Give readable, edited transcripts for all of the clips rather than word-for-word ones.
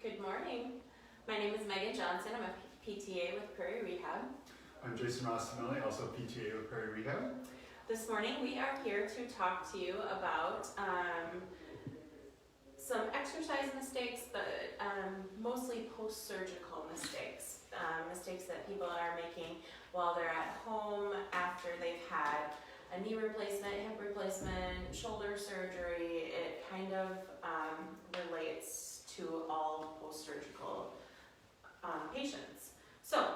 Good morning. My name is Megan Johnson. I'm a PTA with Prairie Rehab. I'm Jason Rostomily, also PTA with Prairie Rehab. This morning we are here to talk to you about some exercise mistakes, but mostly post-surgical mistakes. Mistakes that people are making while they're at home after they've had a knee replacement, hip replacement, shoulder surgery. It kind of relates to all post-surgical patients. So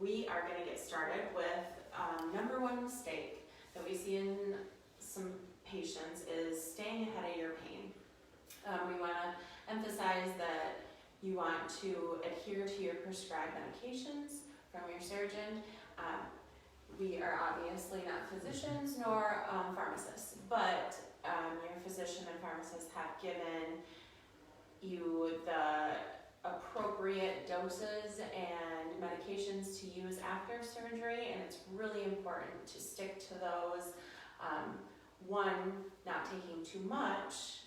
we are going to get started with number one mistake that we see in some patients is staying ahead of your pain. We want to emphasize that you want to adhere to your prescribed medications from your surgeon. We are obviously not physicians nor pharmacists, but your physician and pharmacist have given you the appropriate doses and medications to use after surgery, and it's really important to stick to those. One, not taking too much,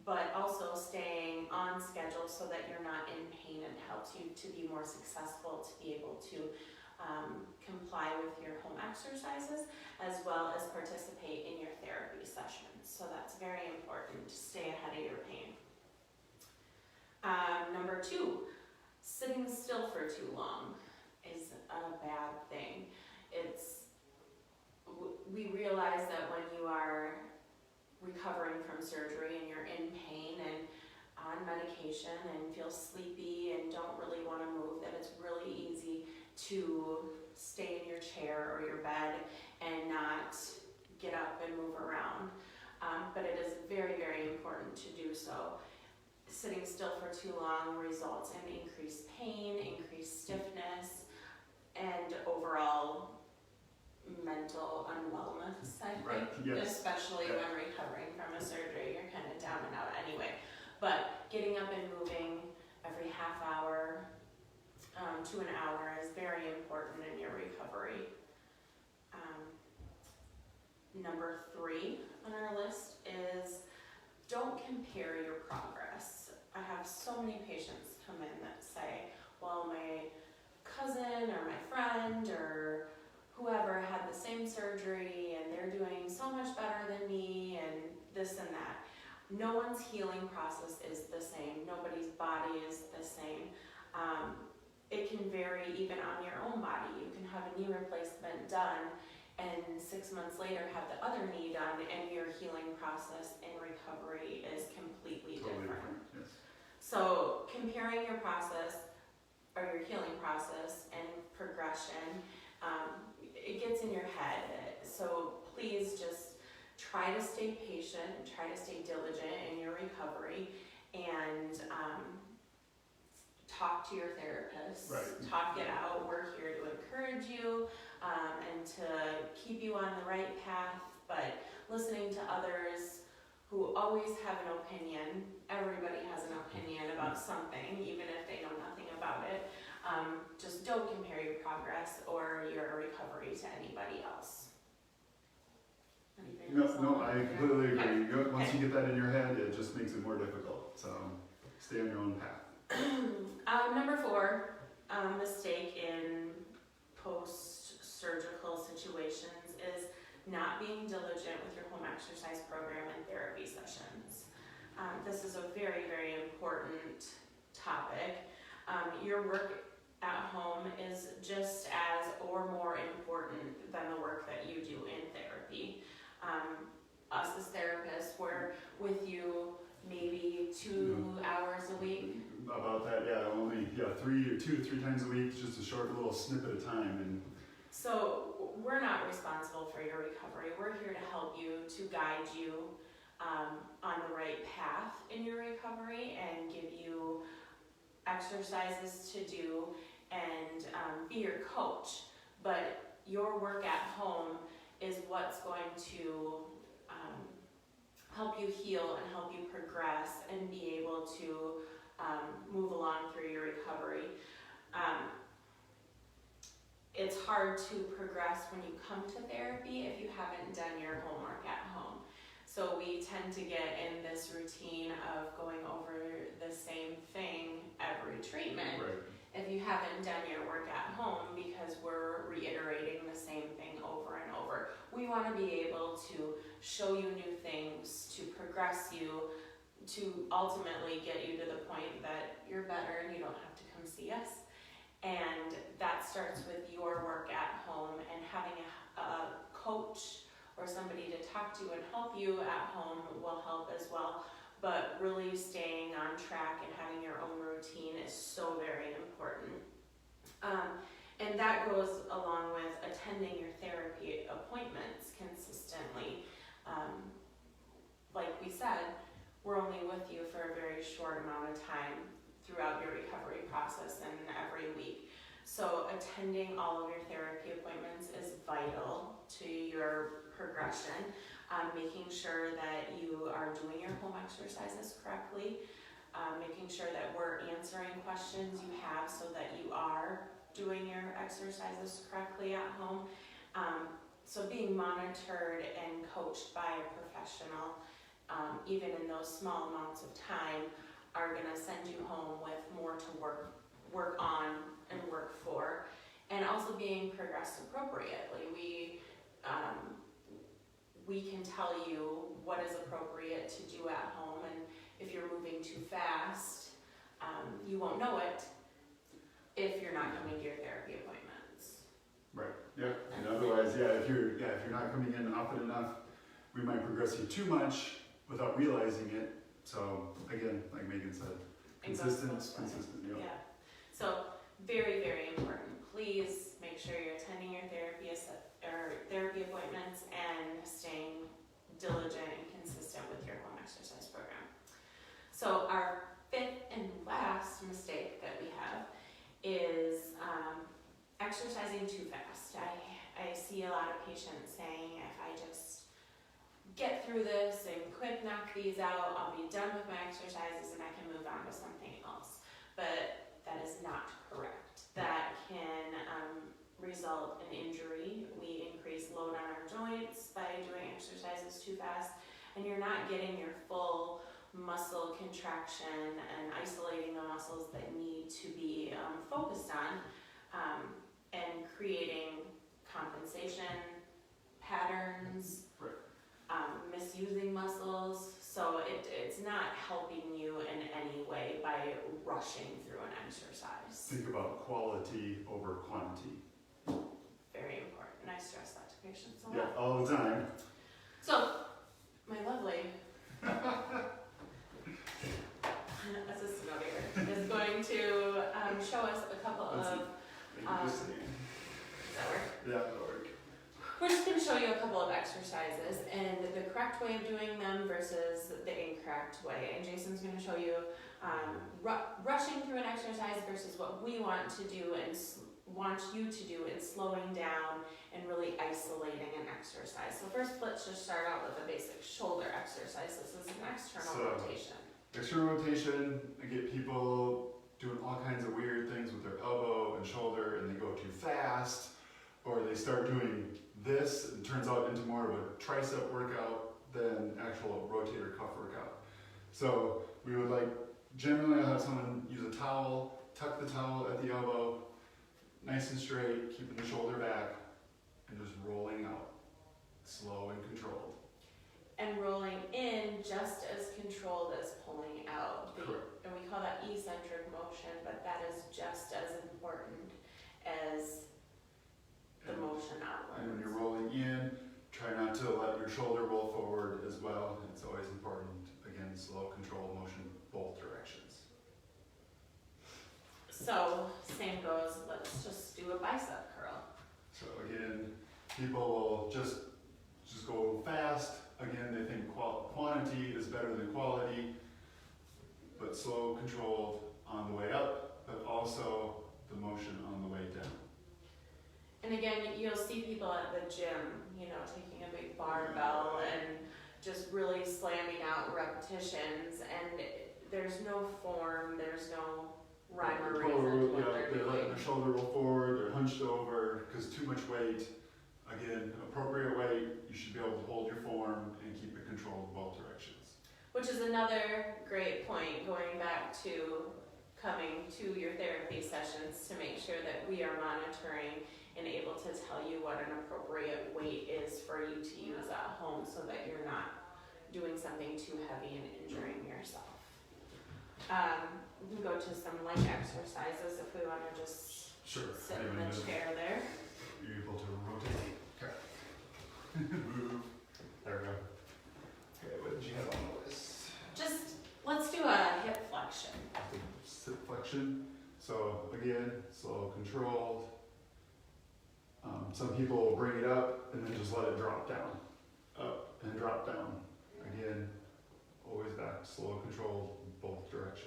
but also staying on schedule so that you're not in pain, and helps you to be more successful, to be able to comply with your home exercises as well as participate in your therapy sessions. So that's very important to stay ahead of your pain. Number two, sitting still for too long is a bad thing. We realize that when you are recovering from surgery and you're in pain and on medication and feel sleepy and don't really want to move, that it's really easy to stay in your chair or your bed and not get up and move around. But it is very, very important to do so. Sitting still for too long results in increased pain, increased stiffness, and overall mental unwellness, I think. Right, yes. Especially when recovering from a surgery, you're kind of down and out anyway. But getting up and moving every half hour to an hour is very important in your recovery. Number three on our list is don't compare your progress. I have so many patients come in that say, well, my cousin or my friend or whoever had the same surgery and they're doing so much better than me and this and that. No one's healing process is the same. Nobody's body is the same. It can vary even on your own body. You can have a knee replacement done and 6 months later have the other knee done, and your healing process and recovery is completely different. Yes. So comparing your process or your healing process and progression, it gets in your head. So please just try to stay patient and try to stay diligent in your recovery, and talk to your therapist. Right. Talk it out. We're here to encourage you and to keep you on the right path, but listening to others who always have an opinion. Everybody has an opinion about something, even if they know nothing about it. Just don't compare your progress or your recovery to anybody else. No, I completely agree. Once you get that in your head, it just makes it more difficult. So stay on your own path. Number four, mistake in post-surgical situations is not being diligent with your home exercise program and therapy sessions. This is a very, very important topic. Your work at home is just as or more important than the work that you do in therapy. Us as therapists, we're with you maybe 2 hours a week. About that, only 2 to 3 times a week, just a short little snippet of time. And so we're not responsible for your recovery. We're here to help you, to guide you on the right path in your recovery and give you exercises to do and be your coach. But your work at home is what's going to help you heal and help you progress and be able to move along through your recovery. It's hard to progress when you come to therapy if you haven't done your homework at home. So we tend to get in this routine of going over the same thing We want to be able to show you new things, to progress you, to ultimately get you to the point that you're better and you don't have to come see us. And that starts with your work at home, and having a coach or somebody to talk to and help you at home will help as well. But really staying on track and having your own routine is so very important. And that goes along with attending your therapy appointments consistently. Like we said, we're only with you for a very short amount of time throughout your recovery process and every week. So attending all of your therapy appointments is vital to your progression. Making sure that you are doing your home exercises correctly, making sure that we're answering questions you have so that you are doing your exercises correctly at home. So being monitored and coached by a professional, even in those small amounts of time, are going to send you home with more to work on and work for, and also being progressed appropriately. We can tell you what is appropriate to do at home, and if you're moving too fast, you won't know it if you're not coming to your therapy appointments. Right. Yeah. And otherwise, if you're not coming in often enough, we might progress you too much without realizing it. So again, like Megan said, consistent. Yeah. So very, very important. Please make sure you're attending your therapy appointments and staying diligent and consistent with your home exercise program. So our fifth and last mistake that we have is exercising too fast. I see a lot of patients saying, if I just get through this and quick knock these out, I'll be done with my exercises and I can move on to something else. But that is not correct. That can result in injury. We increase load on our joints by doing exercises too fast, and you're not getting your full muscle contraction and isolating the muscles that need to be focused on, and creating compensation patterns, misusing muscles. So it's not helping you in any way by rushing through an exercise. Think about quality over quantity. Very important, and I stress that to patients a lot. Yeah, all the time. So, my lovely assistant over here is going to show us a couple of. Does that work? Yeah, that'll work. We're just going to show you a couple of exercises and the correct way of doing them versus the incorrect way. And Jason's going to show you rushing through an exercise versus what we want to do and want you to do in slowing down and really isolating an exercise. So first, let's just start out with a basic shoulder exercise. This is an external rotation. External rotation, I get people doing all kinds of weird things with their elbow and shoulder, and they go too fast, or they start doing this, and it turns out into more of a tricep workout than actual rotator cuff workout. So we would generally have someone use a towel, tuck the towel at the elbow, nice and straight, keeping the shoulder back, and just rolling out, slow and controlled. And rolling in just as controlled as pulling out. Correct. And we call that eccentric motion, but that is just as important as the motion outwards. And when you're rolling in, try not to let your shoulder roll forward as well. It's always important. Again, slow, controlled motion, both directions. So, same goes, let's just do a bicep curl. So again, people will just go fast. Again, they think quantity is better than quality, but slow, controlled on the way up, but also the motion on the way down. And again, you'll see people at the gym, taking a big barbell and just really slamming out repetitions, and there's no form, there's no rhyme or reason to what they're They're doing. letting their shoulder roll forward, they're hunched over, because too much weight. Again, appropriate weight, you should be able to hold your form and keep it controlled in both directions. Which is another great point, going back to coming to your therapy sessions to make sure that we are monitoring and able to tell you what an appropriate weight is for you to use at home so that you're not doing something too heavy and injuring yourself. We can go to some light exercises if we want to just Sure. sit in the chair there. You're able to rotate. Okay. Move. There we go. Okay, what did you have on the list? Just, let's do a hip flexion. Sit flexion. So again, slow, controlled. Some people will bring it up and then just let it drop down. Up and drop down. Again, always back, slow, controlled, both directions.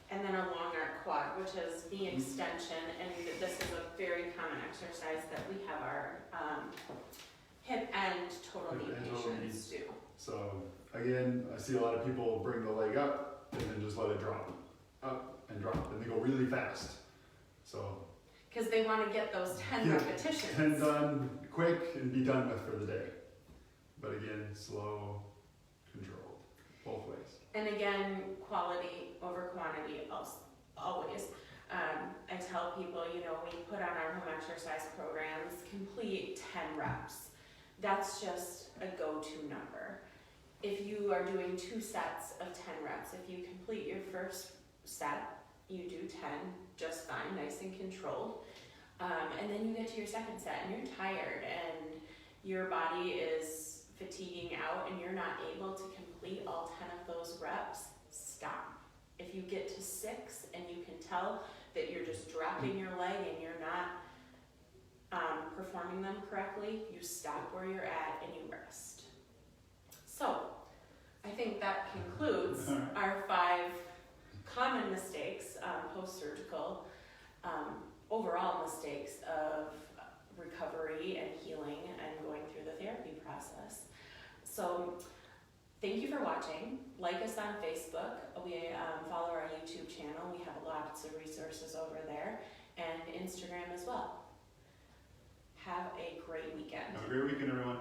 And then a long arc quad, which is the extension, and this is a very common exercise that we have our hip and total knee patients do. So again, I see a lot of people bring the leg up and then just let it drop. Up and drop, and they go really fast. So because they want to get those 10 repetitions. 10 done quick and be done with for the day. But again, slow, controlled, both ways. And again, quality over quantity always. I tell people, you know, we put on our home exercise programs, complete 10 reps. That's just a go-to number. If you are doing 2 sets of 10 reps, if you complete your first set, you do 10 just fine, nice and controlled. And then you get to your second set and you're tired and your body is fatiguing out and you're not able to complete all 10 of those reps, stop. If you get to 6 and you can tell that you're just dropping your leg and you're not performing them correctly, you stop where you're at and you rest. So, I think that concludes our 5 common mistakes, post-surgical, overall mistakes of recovery and healing and going through the therapy process. So thank you for watching. Like us on Facebook. We follow our YouTube channel. We have lots of resources over there, and Instagram as well. Have a great weekend. Have a great weekend, everyone.